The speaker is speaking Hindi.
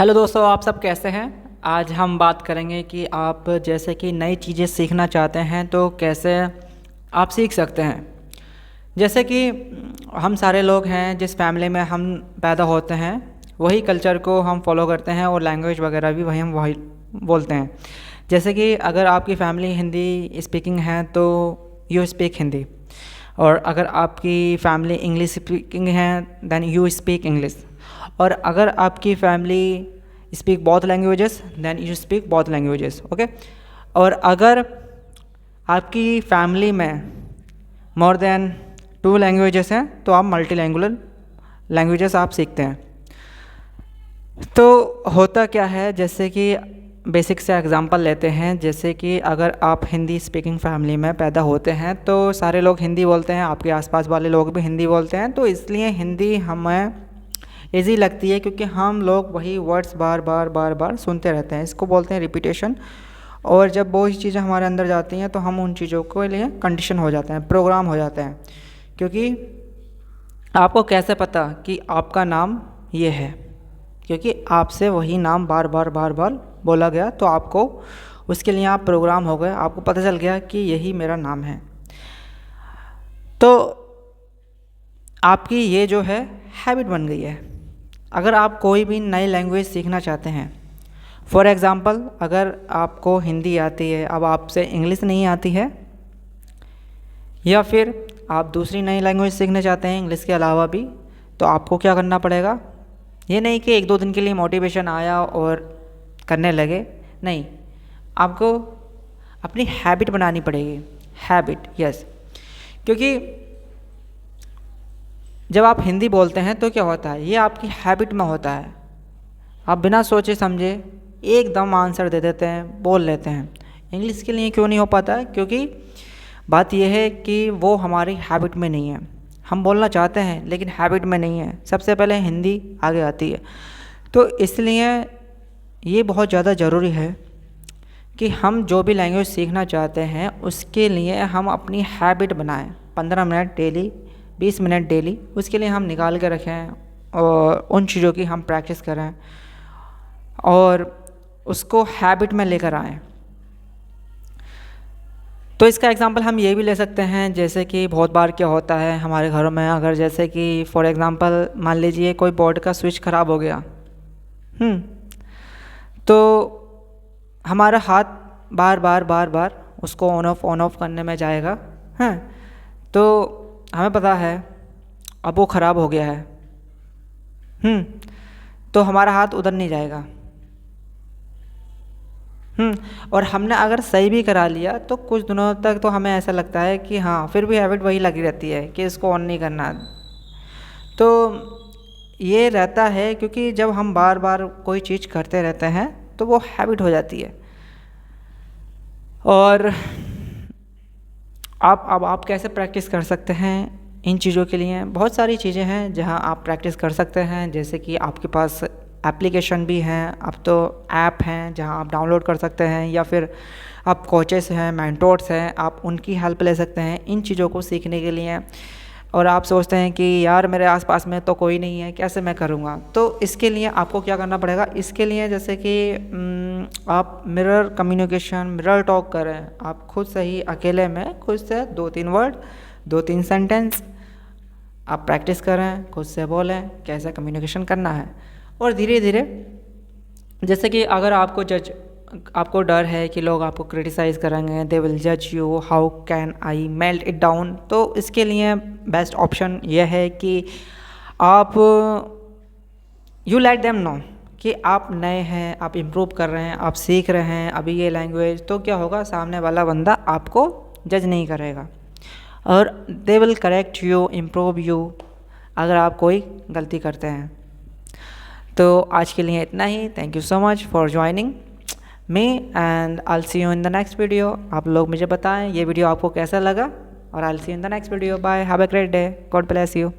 हेलो दोस्तों, आप सब कैसे हैं। आज हम बात करेंगे कि आप जैसे कि नई चीज़ें सीखना चाहते हैं तो कैसे आप सीख सकते हैं। जैसे कि हम सारे लोग हैं जिस फैमिली में हम पैदा होते हैं वही कल्चर को हम फॉलो करते हैं और लैंग्वेज वगैरह भी वही बोलते हैं। जैसे कि अगर आपकी फैमिली हिंदी स्पीकिंग है तो यू स्पीक हिंदी, और अगर आपकी फैमिली इंग्लिश स्पीकिंग है देन यू स्पीक इंग्लिश, और अगर आपकी family speak both languages then you speak both languages. Okay. और अगर आपकी फैमिली में मोर देन 2 लैंग्वेजेस हैं तो आप मल्टीलैंगुअल लैंग्वेजेस आप सीखते हैं। तो होता क्या है, जैसे कि बेसिक से एग्जांपल लेते हैं। जैसे कि अगर आप हिंदी स्पीकिंग फैमिली में पैदा होते हैं तो सारे लोग हिंदी बोलते हैं, आपके आसपास वाले लोग भी हिंदी बोलते हैं, तो इसलिए हिंदी हमें ईजी लगती है क्योंकि हम लोग वही वर्ड्स बार बार बार बार सुनते रहते हैं। इसको बोलते हैं रिपीटेशन। और जब वो चीज़ें हमारे अंदर जाती हैं तो हम उन चीज़ों के लिए कंडीशन हो जाते हैं, प्रोग्राम हो जाते हैं। क्योंकि आपको कैसे पता कि आपका नाम ये है, क्योंकि आपसे वही नाम बार बार बार बार बोला गया, तो आपको उसके लिए आप प्रोग्राम हो गए, आपको पता चल गया कि यही मेरा नाम है। तो आपकी ये जो है हैबिट बन गई है। अगर आप कोई भी नई लैंग्वेज सीखना चाहते हैं, फॉर एग्ज़ाम्पल अगर आपको हिंदी आती है, अब आपसे इंग्लिश नहीं आती है, या फिर आप दूसरी नई लैंग्वेज सीखना चाहते हैं इंग्लिश के अलावा भी, तो आपको क्या करना पड़ेगा। ये नहीं कि 1-2 दिन के लिए मोटिवेशन आया और करने लगे, नहीं, आपको अपनी हैबिट बनानी पड़ेगी। Habit, yes. क्योंकि जब आप हिंदी बोलते हैं तो क्या होता है, ये आपकी हैबिट में होता है। आप बिना सोचे समझे एकदम आंसर दे देते हैं, बोल लेते हैं। इंग्लिश के लिए क्यों नहीं हो पाता है, क्योंकि बात यह है कि वो हमारी हैबिट में नहीं है। हम बोलना चाहते हैं लेकिन हैबिट में नहीं है, सबसे पहले हिंदी आगे आती है। तो इसलिए ये बहुत ज़्यादा ज़रूरी है कि हम जो भी लैंग्वेज सीखना चाहते हैं उसके लिए हम अपनी हैबिट बनाएं। 15 मिनट डेली, 20 मिनट डेली उसके लिए हम निकाल के रखें और उन चीज़ों की हम प्रैक्टिस करें और उसको हैबिट में लेकर आएँ। तो इसका एग्ज़ाम्पल हम ये भी ले सकते हैं, जैसे कि बहुत बार क्या होता है हमारे घरों में, अगर जैसे कि फॉर एग्ज़ाम्पल मान लीजिए कोई बोर्ड का स्विच ख़राब हो गया, तो हमारा हाथ बार बार बार बार उसको ऑन ऑफ करने में जाएगा, हैं। तो हमें पता है अब वो ख़राब हो गया है, तो हमारा हाथ उधर नहीं जाएगा, और हमने अगर सही भी करा लिया तो कुछ दिनों तक तो हमें ऐसा लगता है कि हाँ, फिर भी हैबिट वही लगी रहती है कि इसको ऑन नहीं करना। तो ये रहता है क्योंकि जब हम बार बार कोई चीज़ करते रहते हैं तो वो हैबिट हो जाती है। और आप कैसे प्रैक्टिस कर सकते हैं इन चीज़ों के लिए, बहुत सारी चीज़ें हैं जहां आप प्रैक्टिस कर सकते हैं। जैसे कि आपके पास एप्लीकेशन भी हैं, अब तो ऐप हैं जहां आप डाउनलोड कर सकते हैं, या फिर आप कोचेस हैं, मेंटोर्स हैं, आप उनकी हेल्प ले सकते हैं इन चीज़ों को सीखने के लिए। और आप सोचते हैं कि यार मेरे आसपास में तो कोई नहीं है, कैसे मैं करूँगा, तो इसके लिए आपको क्या करना पड़ेगा। इसके लिए जैसे कि आप मिरर कम्युनिकेशन, मिरर टॉक करें, आप खुद से ही अकेले में खुद से 2-3 वर्ड, 2-3 सेंटेंस आप प्रैक्टिस करें, खुद से बोलें कैसे कम्युनिकेशन करना है। और धीरे धीरे, जैसे कि अगर आपको डर है कि लोग आपको क्रिटिसाइज़ करेंगे, दे विल जज you, how can I melt it down, तो इसके लिए बेस्ट ऑप्शन यह है कि आप यू लेट देम नो कि आप नए हैं, आप इम्प्रूव कर रहे हैं, आप सीख रहे हैं अभी ये लैंग्वेज, तो क्या होगा, सामने वाला बंदा आपको जज नहीं करेगा और they will correct you, improve you अगर आप कोई गलती करते हैं। तो आज के लिए इतना ही। Thank you so much for joining me and I will see you in the next video. आप लोग मुझे बताएं ये वीडियो आपको कैसा लगा, और I will see you in the next video. Bye, have a great day, God bless you.